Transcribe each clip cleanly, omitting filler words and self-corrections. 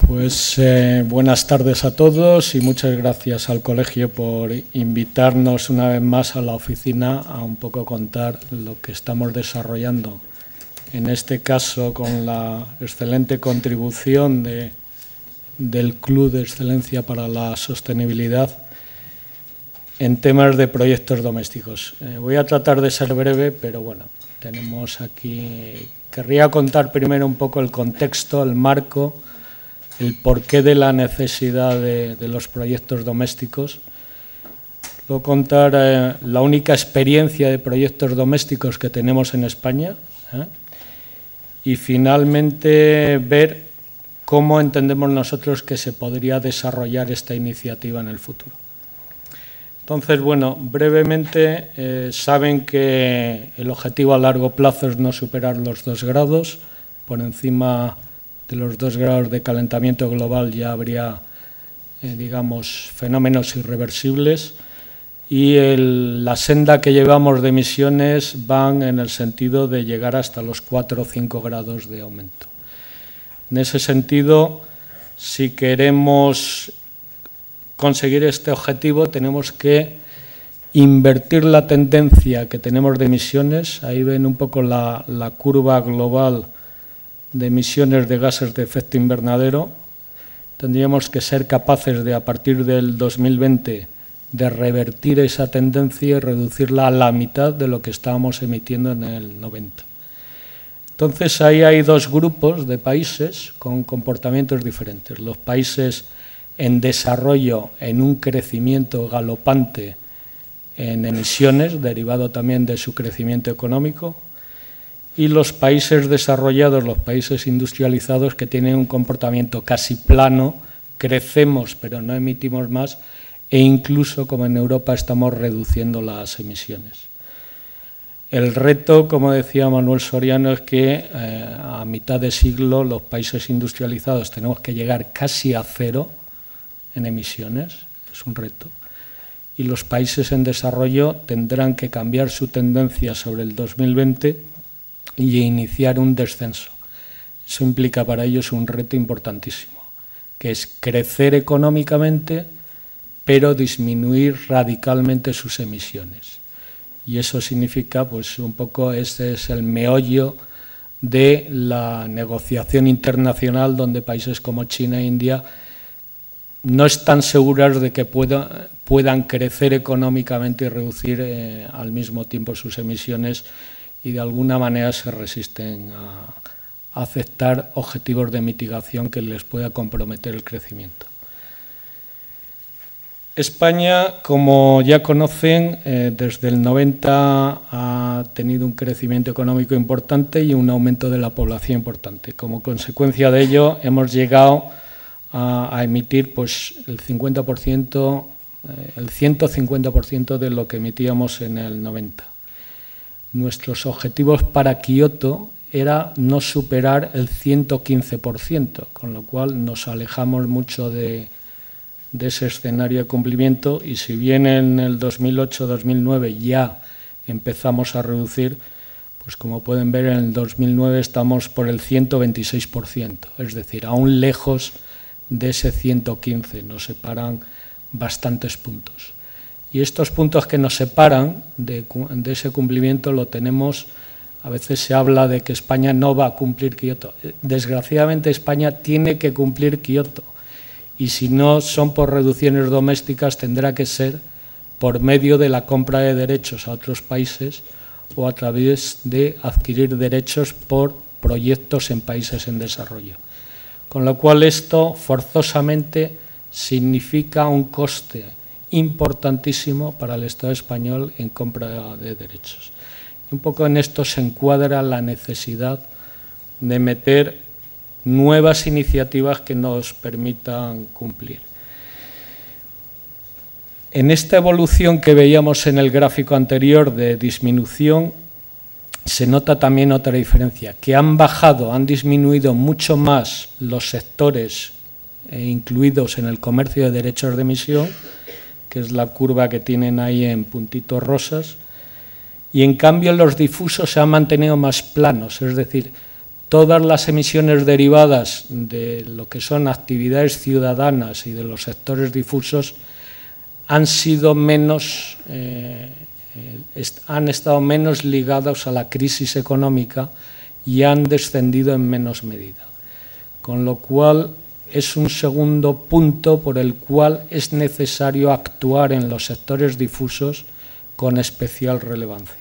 Pues buenas tardes a todos y muchas gracias al colegio por invitarnos una vez más a la oficina a un poco contar lo que estamos desarrollando, en este caso con la excelente contribución del Club de Excelencia para la Sostenibilidad en temas de proyectos domésticos. Voy a tratar de ser breve, pero bueno, tenemos aquí... Querría contar primero un poco el contexto, el marco, el porqué de la necesidad de los proyectos domésticos. Luego contar la única experiencia de proyectos domésticos que tenemos en España y finalmente ver cómo entendemos nosotros que se podría desarrollar esta iniciativa en el futuro. Entonces, bueno, brevemente saben que el objetivo a largo plazo es no superar los 2 grados. Por encima de los 2 grados de calentamiento global ya habría, digamos, fenómenos irreversibles y la senda que llevamos de emisiones van en el sentido de llegar hasta los 4 o 5 grados de aumento. En ese sentido, si queremos conseguir este objetivo, tenemos que invertir la tendencia que tenemos de emisiones. Ahí ven un poco la curva global de emisiones de gases de efecto invernadero. Tendríamos que ser capaces de, a partir del 2020, de revertir esa tendencia y reducirla a la mitad de lo que estábamos emitiendo en el 90. Entonces, ahí hay 2 grupos de países con comportamientos diferentes. Los países en desarrollo, en un crecimiento galopante en emisiones, derivado también de su crecimiento económico, y los países desarrollados, los países industrializados, que tienen un comportamiento casi plano, crecemos pero no emitimos más, e incluso, como en Europa, estamos reduciendo las emisiones. El reto, como decía Manuel Soriano, es que a mitad de siglo los países industrializados tenemos que llegar casi a 0 en emisiones, es un reto, y los países en desarrollo tendrán que cambiar su tendencia sobre el 2020 y iniciar un descenso. Eso implica para ellos un reto importantísimo, que es crecer económicamente, pero disminuir radicalmente sus emisiones. Y eso significa, pues un poco, ese es el meollo de la negociación internacional, donde países como China e India no están seguras de que puedan crecer económicamente y reducir al mismo tiempo sus emisiones, y de alguna manera se resisten a aceptar objetivos de mitigación que les pueda comprometer el crecimiento. España, como ya conocen, desde el 90 ha tenido un crecimiento económico importante y un aumento de la población importante. Como consecuencia de ello, hemos llegado a emitir pues, el 50%, el 150% de lo que emitíamos en el 90. Nuestros objetivos para Kioto era no superar el 115%, con lo cual nos alejamos mucho de ese escenario de cumplimiento, y si bien en el 2008-2009 ya empezamos a reducir, pues como pueden ver en el 2009 estamos por el 126%, es decir, aún lejos de ese 115, nos separan bastantes puntos. Y estos puntos que nos separan de ese cumplimiento lo tenemos, a veces se habla de que España no va a cumplir Kioto. Desgraciadamente España tiene que cumplir Kioto, y si no son por reducciones domésticas tendrá que ser por medio de la compra de derechos a otros países o a través de adquirir derechos por proyectos en países en desarrollo. Con lo cual esto forzosamente significa un coste importantísimo para el Estado español en compra de derechos. Un poco en esto se encuadra la necesidad de meter nuevas iniciativas que nos permitan cumplir. En esta evolución que veíamos en el gráfico anterior de disminución, se nota también otra diferencia, que han disminuido mucho más los sectores incluidos en el comercio de derechos de emisión, que es la curva que tienen ahí en puntitos rosas, y en cambio los difusos se han mantenido más planos, es decir, todas las emisiones derivadas de lo que son actividades ciudadanas y de los sectores difusos han sido menos, han estado menos ligados a la crisis económica y han descendido en menos medida. Con lo cual, es un segundo punto por el cual es necesario actuar en los sectores difusos con especial relevancia.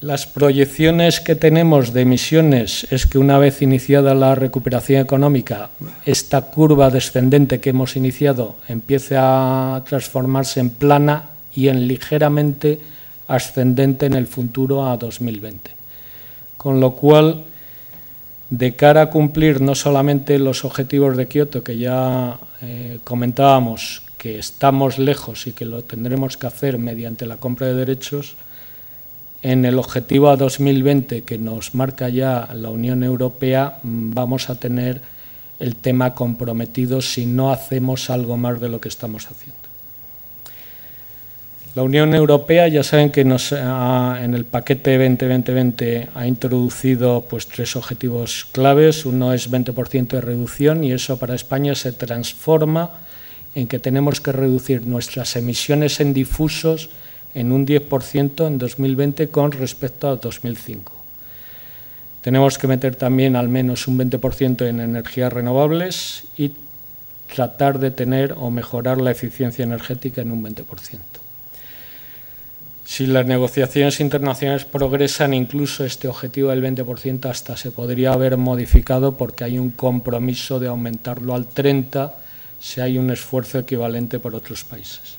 Las proyecciones que tenemos de emisiones es que una vez iniciada la recuperación económica, esta curva descendente que hemos iniciado empiece a transformarse en plana y en ligeramente ascendente en el futuro a 2020. Con lo cual, de cara a cumplir no solamente los objetivos de Kioto, que ya comentábamos que estamos lejos y que lo tendremos que hacer mediante la compra de derechos, en el objetivo a 2020 que nos marca ya la Unión Europea vamos a tener el tema comprometido si no hacemos algo más de lo que estamos haciendo. La Unión Europea, ya saben que en el paquete 2020 ha introducido pues 3 objetivos claves. Uno es 20% de reducción y eso para España se transforma en que tenemos que reducir nuestras emisiones en difusos en un 10% en 2020 con respecto a 2005. Tenemos que meter también al menos un 20% en energías renovables y tratar de tener o mejorar la eficiencia energética en un 20%. Si las negociaciones internacionales progresan, incluso este objetivo del 20% hasta se podría haber modificado porque hay un compromiso de aumentarlo al 30% si hay un esfuerzo equivalente por otros países.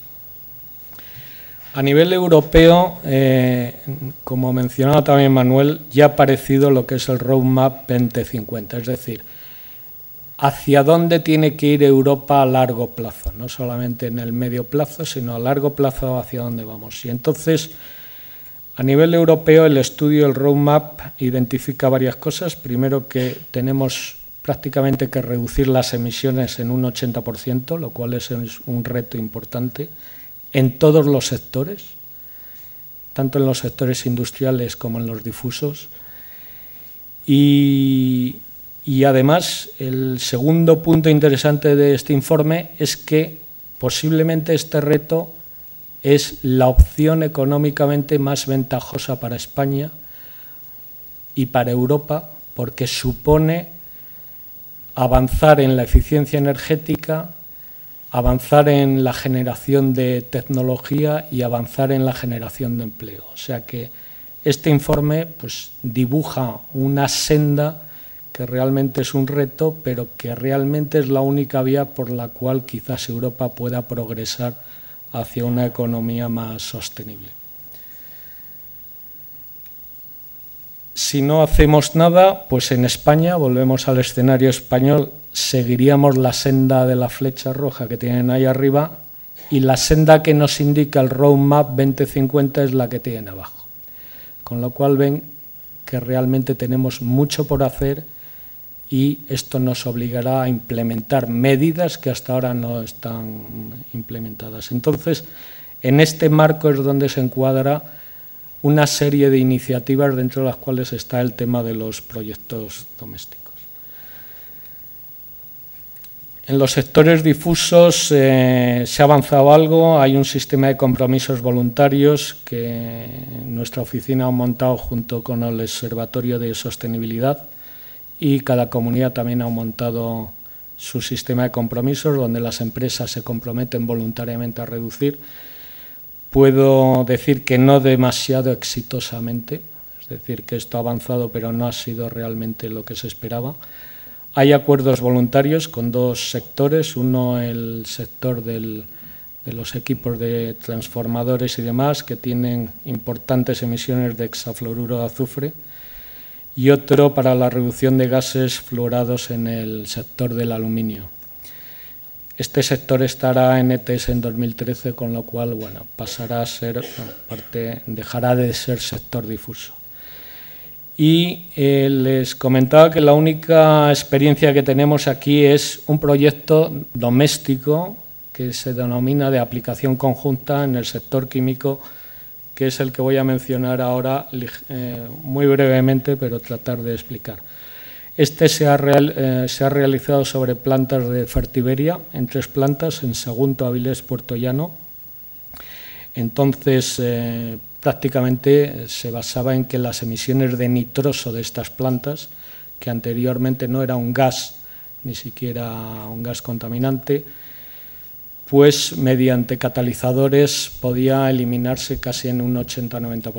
A nivel europeo, como mencionaba también Manuel, ya ha aparecido lo que es el Roadmap 2050, es decir, hacia dónde tiene que ir Europa a largo plazo, no solamente en el medio plazo, sino a largo plazo hacia dónde vamos. Y entonces, a nivel europeo, el estudio, el Roadmap, identifica varias cosas. Primero, que tenemos prácticamente que reducir las emisiones en un 80%, lo cual es un reto importante en todos los sectores, tanto en los sectores industriales como en los difusos. Y además, el segundo punto interesante de este informe es que posiblemente este reto es la opción económicamente más ventajosa para España y para Europa, porque supone avanzar en la eficiencia energética, avanzar en la generación de tecnología y avanzar en la generación de empleo. O sea que este informe pues, dibuja una senda que realmente es un reto, pero que realmente es la única vía por la cual quizás Europa pueda progresar hacia una economía más sostenible. Si no hacemos nada, pues en España, volvemos al escenario español, seguiríamos la senda de la flecha roja que tienen ahí arriba y la senda que nos indica el Roadmap 2050 es la que tienen abajo. Con lo cual ven que realmente tenemos mucho por hacer y esto nos obligará a implementar medidas que hasta ahora no están implementadas. Entonces, en este marco es donde se encuadra una serie de iniciativas dentro de las cuales está el tema de los proyectos domésticos. En los sectores difusos se ha avanzado algo, hay un sistema de compromisos voluntarios que nuestra oficina ha montado junto con el Observatorio de Sostenibilidad y cada comunidad también ha montado su sistema de compromisos donde las empresas se comprometen voluntariamente a reducir. Puedo decir que no demasiado exitosamente, es decir, que esto ha avanzado pero no ha sido realmente lo que se esperaba. Hay acuerdos voluntarios con 2 sectores, uno el sector de los equipos de transformadores y demás que tienen importantes emisiones de hexafluoruro de azufre y otro para la reducción de gases fluorados en el sector del aluminio. Este sector estará en ETS en 2013, con lo cual bueno, pasará a ser dejará de ser sector difuso. Y les comentaba que la única experiencia que tenemos aquí es un proyecto doméstico que se denomina de aplicación conjunta en el sector químico, que es el que voy a mencionar ahora muy brevemente, pero tratar de explicar. Este se ha realizado sobre plantas de Fertiberia, en 3 plantas, en Sagunto, Avilés, Puerto Llano. Entonces, prácticamente se basaba en que las emisiones de nitroso de estas plantas, que anteriormente no era un gas, ni siquiera un gas contaminante, pues mediante catalizadores podía eliminarse casi en un 80-90%.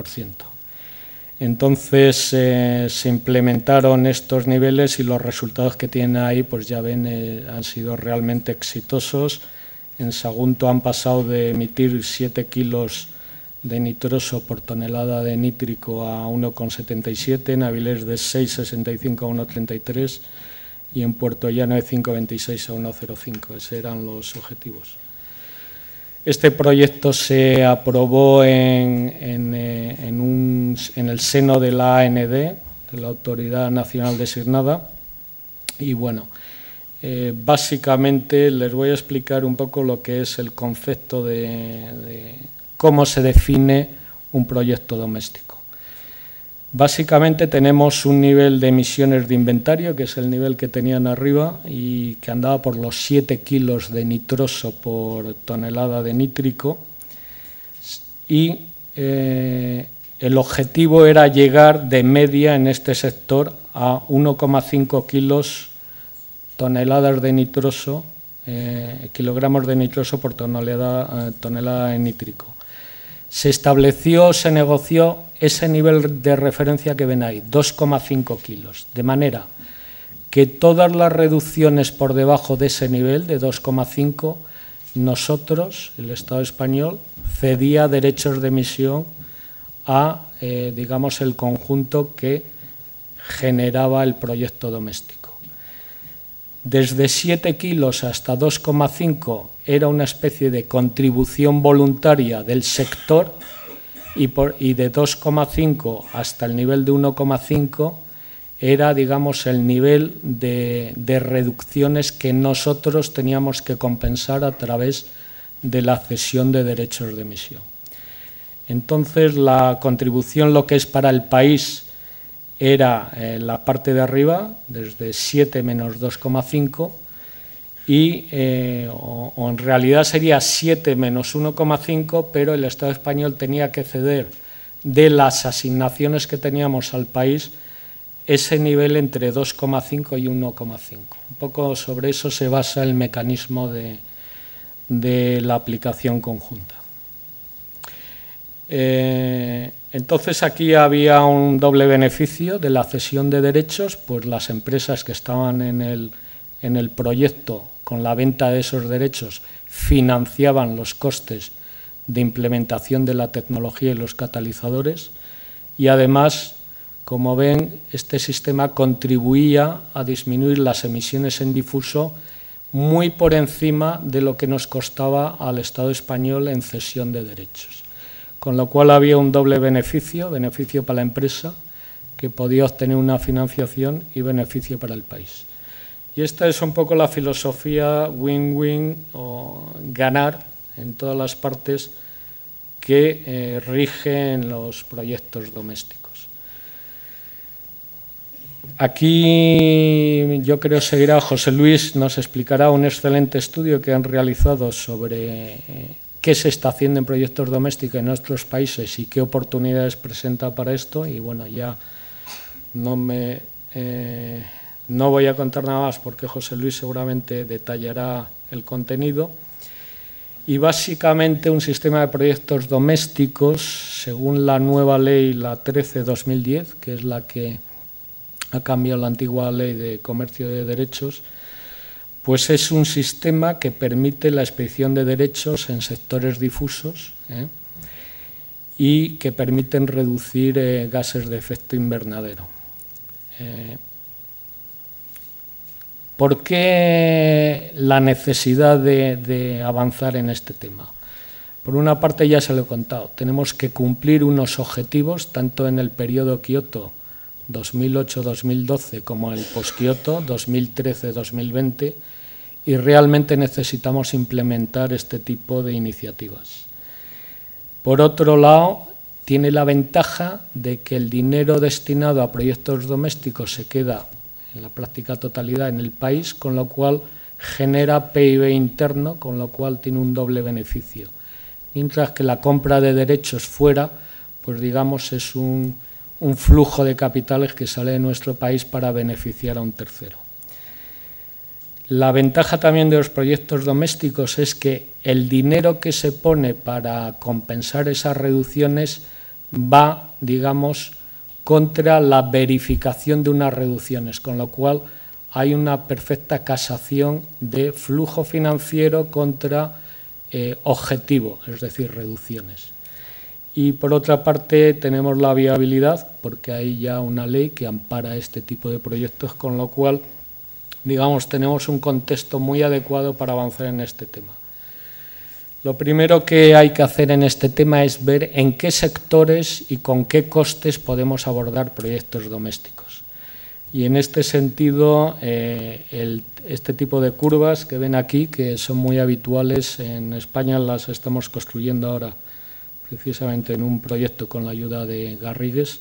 Entonces se implementaron estos niveles y los resultados que tienen ahí, pues ya ven, han sido realmente exitosos. En Sagunto han pasado de emitir 7 kilos de nitroso por tonelada de nítrico a 1,77, en Avilés de 6,65 a 1,33 y en Puerto Llano de 5,26 a 1,05. Esos eran los objetivos. Este proyecto se aprobó en el seno de la AND, de la Autoridad Nacional Designada, y bueno, básicamente les voy a explicar un poco lo que es el concepto de cómo se define un proyecto doméstico. Básicamente tenemos un nivel de emisiones de inventario, que es el nivel que tenían arriba y que andaba por los 7 kilos de nitroso por tonelada de nítrico, y el objetivo era llegar de media en este sector a 1,5 kilos toneladas de nitroso, kilogramos de nitroso por tonelada de nítrico. Se estableció, se negoció ese nivel de referencia que ven ahí, 2,5 kilos, de manera que todas las reducciones por debajo de ese nivel de 2,5, nosotros, el Estado español, cedía derechos de emisión a, digamos, el conjunto que generaba el proyecto doméstico. Desde 7 kilos hasta 2,5 era una especie de contribución voluntaria del sector, y de 2,5 hasta el nivel de 1,5 era, digamos, el nivel de reducciones que nosotros teníamos que compensar a través de la cesión de derechos de emisión. Entonces, la contribución, lo que es para el país, era la parte de arriba, desde 7 menos 2,5, y o en realidad sería 7 menos 1,5, pero el Estado español tenía que ceder de las asignaciones que teníamos al país ese nivel entre 2,5 y 1,5. Un poco sobre eso se basa el mecanismo de la aplicación conjunta. Entonces aquí había un doble beneficio de la cesión de derechos, pues las empresas que estaban en el proyecto con la venta de esos derechos financiaban los costes de implementación de la tecnología y los catalizadores, y además, como ven, este sistema contribuía a disminuir las emisiones en difuso muy por encima de lo que nos costaba al Estado español en cesión de derechos. Con lo cual había un doble beneficio para la empresa, que podía obtener una financiación, y beneficio para el país. Y esta es un poco la filosofía win-win o ganar en todas las partes que rigen los proyectos domésticos. Aquí yo creo seguirá José Luis, nos explicará un excelente estudio que han realizado sobre qué se está haciendo en proyectos domésticos en nuestros países y qué oportunidades presenta para esto. Y bueno, ya no voy a contar nada más porque José Luis seguramente detallará el contenido. Y básicamente un sistema de proyectos domésticos, según la nueva ley, la 13/2010, que es la que ha cambiado la antigua ley de comercio de derechos, pues es un sistema que permite la expedición de derechos en sectores difusos y que permiten reducir gases de efecto invernadero. ¿Por qué la necesidad de avanzar en este tema? Por una parte, ya se lo he contado, tenemos que cumplir unos objetivos, tanto en el periodo Kioto 2008-2012 como el post-Kioto 2013-2020, y realmente necesitamos implementar este tipo de iniciativas. Por otro lado, tiene la ventaja de que el dinero destinado a proyectos domésticos se queda en la práctica totalidad en el país, con lo cual genera PIB interno, con lo cual tiene un doble beneficio. Mientras que la compra de derechos fuera, pues digamos, es un flujo de capitales que sale de nuestro país para beneficiar a un tercero. La ventaja también de los proyectos domésticos es que el dinero que se pone para compensar esas reducciones va, digamos, contra la verificación de unas reducciones, con lo cual hay una perfecta casación de flujo financiero contra objetivo, es decir, reducciones. Y por otra parte tenemos la viabilidad, porque hay ya una ley que ampara este tipo de proyectos, con lo cual, digamos, tenemos un contexto muy adecuado para avanzar en este tema. Lo primero que hay que hacer en este tema es ver en qué sectores y con qué costes podemos abordar proyectos domésticos. Y en este sentido, este tipo de curvas que ven aquí, que son muy habituales en España, las estamos construyendo ahora precisamente en un proyecto con la ayuda de Garrigues.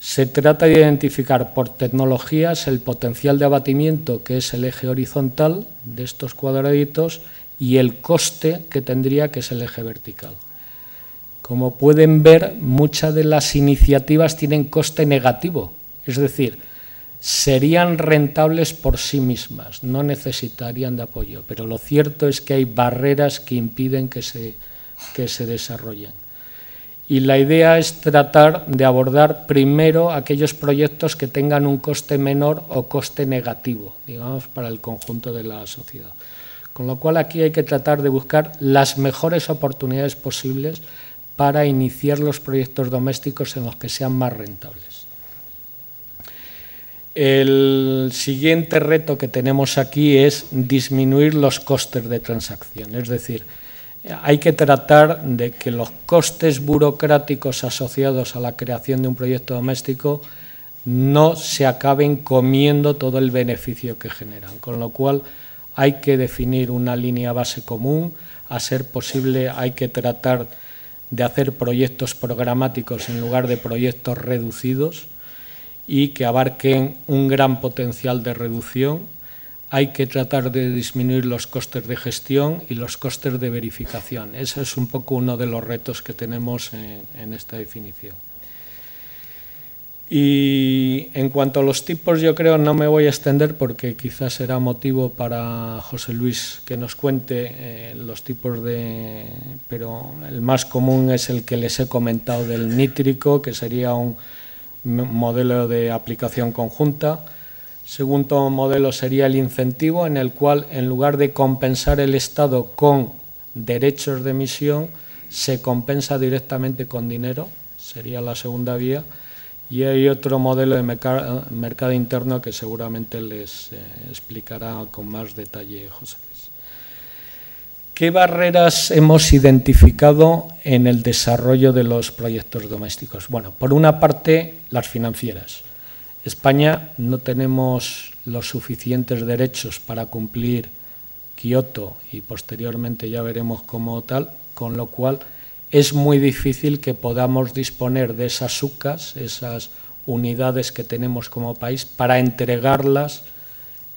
Se trata de identificar por tecnologías el potencial de abatimiento, que es el eje horizontal de estos cuadraditos, y el coste que tendría, que es el eje vertical. Como pueden ver, muchas de las iniciativas tienen coste negativo, es decir, serían rentables por sí mismas, no necesitarían de apoyo, pero lo cierto es que hay barreras que impiden que se desarrollen. Y la idea es tratar de abordar primero aquellos proyectos que tengan un coste menor o coste negativo, digamos, para el conjunto de la sociedad. Con lo cual aquí hay que tratar de buscar las mejores oportunidades posibles para iniciar los proyectos domésticos en los que sean más rentables. El siguiente reto que tenemos aquí es disminuir los costes de transacción, es decir, hay que tratar de que los costes burocráticos asociados a la creación de un proyecto doméstico no se acaben comiendo todo el beneficio que generan, con lo cual hay que definir una línea base común, a ser posible hay que tratar de hacer proyectos programáticos en lugar de proyectos reducidos y que abarquen un gran potencial de reducción. Hay que tratar de disminuir los costes de gestión y los costes de verificación. Ese es un poco uno de los retos que tenemos en esta definición. Y en cuanto a los tipos, yo creo no me voy a extender porque quizás será motivo para José Luis que nos cuente los tipos pero el más común es el que les he comentado del nítrico, que sería un modelo de aplicación conjunta. Segundo modelo sería el incentivo, en el cual en lugar de compensar el Estado con derechos de emisión, se compensa directamente con dinero, sería la segunda vía. Y hay otro modelo de mercado interno que seguramente les explicará con más detalle José Luis. ¿Qué barreras hemos identificado en el desarrollo de los proyectos domésticos? Bueno, por una parte, las financieras. España no tenemos los suficientes derechos para cumplir Kioto y posteriormente ya veremos cómo tal, con lo cual es muy difícil que podamos disponer de esas UCAs, esas unidades que tenemos como país, para entregarlas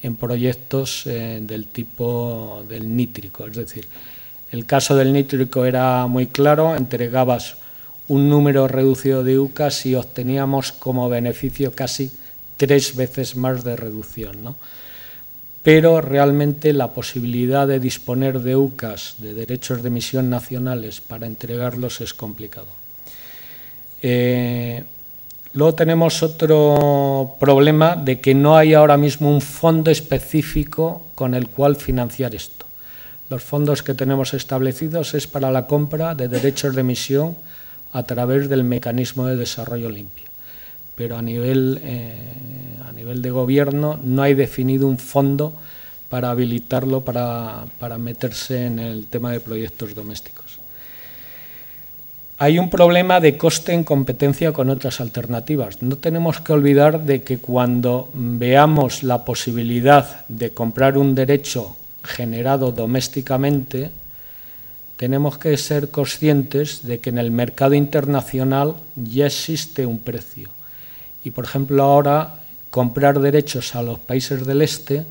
en proyectos del tipo del nítrico. Es decir, el caso del nítrico era muy claro, entregabas un número reducido de UCAs y obteníamos como beneficio casi 3 veces más de reducción, ¿no? Pero realmente la posibilidad de disponer de UCAs, de derechos de emisión nacionales, para entregarlos es complicado. Luego tenemos otro problema de que no hay ahora mismo un fondo específico con el cual financiar esto. Los fondos que tenemos establecidos es para la compra de derechos de emisión a través del mecanismo de desarrollo limpio. Pero a nivel de gobierno no hay definido un fondo para habilitarlo para meterse en el tema de proyectos domésticos. Hay un problema de coste en competencia con otras alternativas. No tenemos que olvidar de que cuando veamos la posibilidad de comprar un derecho generado domésticamente, tenemos que ser conscientes de que en el mercado internacional ya existe un precio. Y, por ejemplo, ahora comprar derechos a los países del este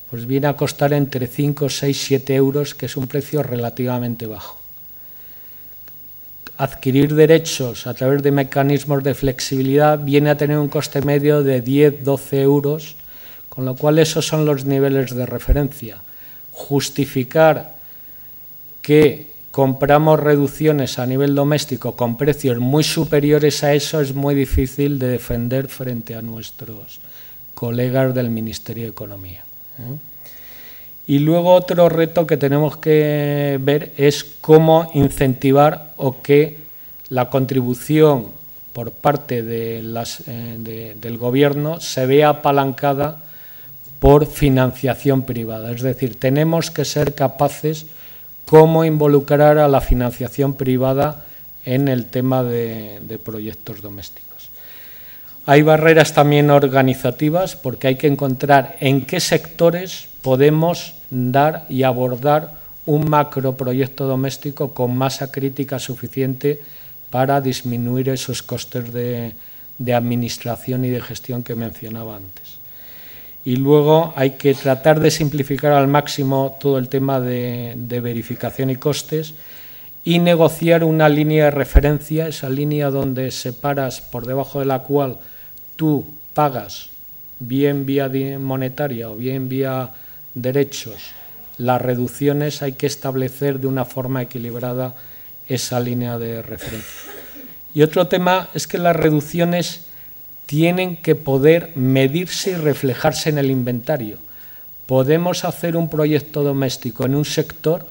pues viene a costar entre 5, 6, 7 euros, que es un precio relativamente bajo. Adquirir derechos a través de mecanismos de flexibilidad viene a tener un coste medio de 10, 12 euros, con lo cual esos son los niveles de referencia. Justificar que compramos reducciones a nivel doméstico con precios muy superiores a eso es muy difícil de defender frente a nuestros colegas del Ministerio de Economía. Y luego otro reto que tenemos que ver es cómo incentivar o que la contribución por parte del Gobierno se vea apalancada por financiación privada. Es decir, tenemos que ser capaces cómo involucrar a la financiación privada en el tema de proyectos domésticos. Hay barreras también organizativas porque hay que encontrar en qué sectores podemos dar y abordar un macroproyecto doméstico con masa crítica suficiente para disminuir esos costes de administración y de gestión que mencionaba antes. Y luego hay que tratar de simplificar al máximo todo el tema de verificación y costes y negociar una línea de referencia, esa línea donde separas por debajo de la cual tú pagas bien vía monetaria o bien vía derechos las reducciones, hay que establecer de una forma equilibrada esa línea de referencia. Y otro tema es que las reducciones tienen que poder medirse y reflejarse en el inventario. Podemos hacer un proyecto doméstico en un sector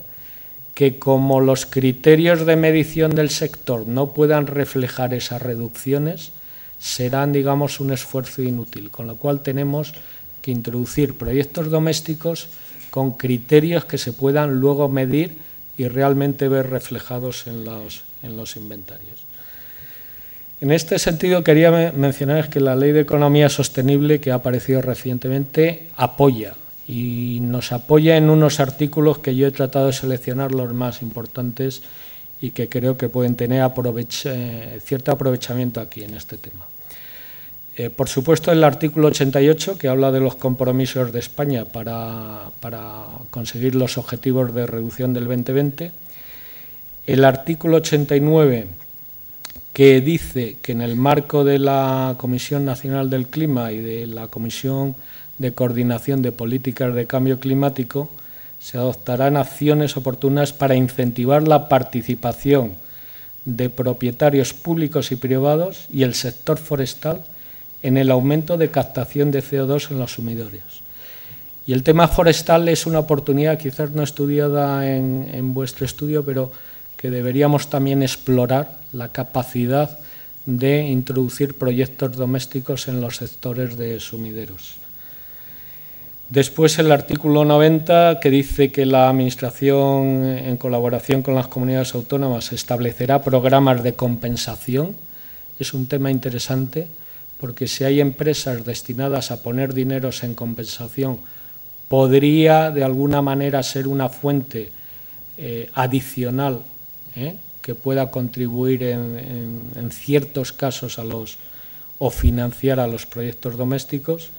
que, como los criterios de medición del sector no puedan reflejar esas reducciones, serán, digamos, un esfuerzo inútil, con lo cual tenemos que introducir proyectos domésticos con criterios que se puedan luego medir y realmente ver reflejados en los inventarios. En este sentido, quería mencionar que la Ley de Economía Sostenible, que ha aparecido recientemente, apoya y nos apoya en unos artículos que yo he tratado de seleccionar los más importantes y que creo que pueden tener cierto aprovechamiento aquí en este tema. Por supuesto, el artículo 88, que habla de los compromisos de España para conseguir los objetivos de reducción del 2020. El artículo 89, que dice que en el marco de la Comisión Nacional del Clima y de la Comisión de Coordinación de Políticas de Cambio Climático se adoptarán acciones oportunas para incentivar la participación de propietarios públicos y privados y el sector forestal en el aumento de captación de CO2 en los sumiderios. Y el tema forestal es una oportunidad quizás no estudiada en vuestro estudio, pero que deberíamos también explorar la capacidad de introducir proyectos domésticos en los sectores de sumideros. Después el artículo 90, que dice que la Administración, en colaboración con las comunidades autónomas, establecerá programas de compensación. Es un tema interesante porque si hay empresas destinadas a poner dineros en compensación, podría de alguna manera ser una fuente adicional que pueda contribuir en ciertos casos o financiar a los proyectos domésticos.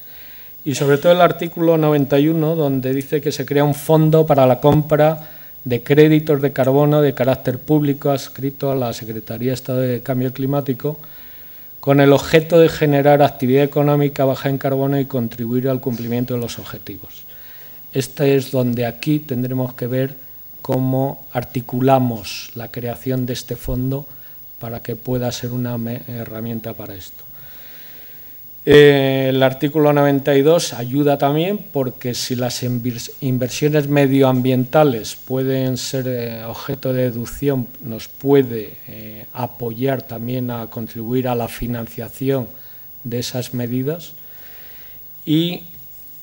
Y sobre todo el artículo 91, donde dice que se crea un fondo para la compra de créditos de carbono de carácter público adscrito a la Secretaría de Estado de Cambio Climático, con el objeto de generar actividad económica baja en carbono y contribuir al cumplimiento de los objetivos. Este es donde aquí tendremos que ver cómo articulamos la creación de este fondo para que pueda ser una herramienta para esto. El artículo 92 ayuda también porque si las inversiones medioambientales pueden ser objeto de deducción, nos puede apoyar también a contribuir a la financiación de esas medidas. Y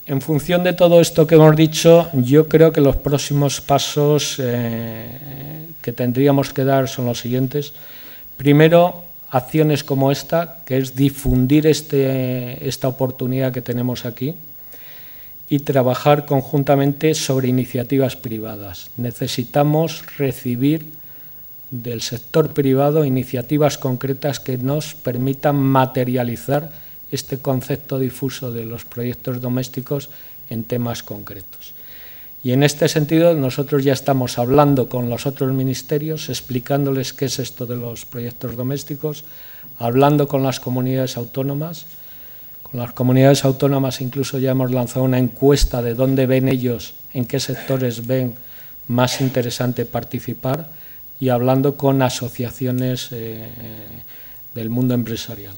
en función de todo esto que hemos dicho, yo creo que los próximos pasos que tendríamos que dar son los siguientes. Primero, acciones como esta, que es difundir esta oportunidad que tenemos aquí, y trabajar conjuntamente sobre iniciativas privadas. Necesitamos recibir del sector privado iniciativas concretas que nos permitan materializar este concepto difuso de los proyectos domésticos en temas concretos. Y en este sentido nosotros ya estamos hablando con los otros ministerios, explicándoles qué es esto de los proyectos domésticos, hablando con las comunidades autónomas. Con las comunidades autónomas incluso ya hemos lanzado una encuesta de dónde ven ellos, en qué sectores ven más interesante participar, y hablando con asociaciones del mundo empresarial.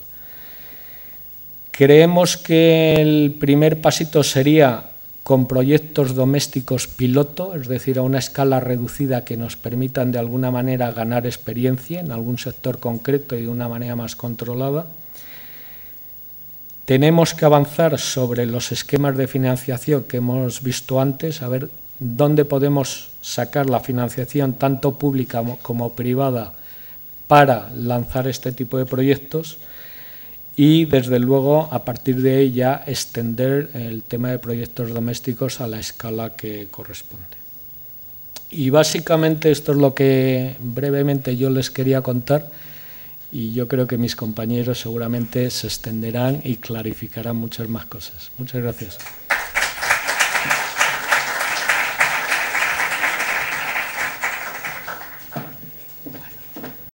Creemos que el primer pasito sería con proyectos domésticos piloto, es decir, a una escala reducida que nos permitan de alguna manera ganar experiencia en algún sector concreto y de una manera más controlada. Tenemos que avanzar sobre los esquemas de financiación que hemos visto antes, a ver dónde podemos sacar la financiación tanto pública como privada para lanzar este tipo de proyectos. Y, desde luego, a partir de ahí ya extender el tema de proyectos domésticos a la escala que corresponde. Y básicamente esto es lo que brevemente yo les quería contar, y yo creo que mis compañeros seguramente se extenderán y clarificarán muchas más cosas. Muchas gracias.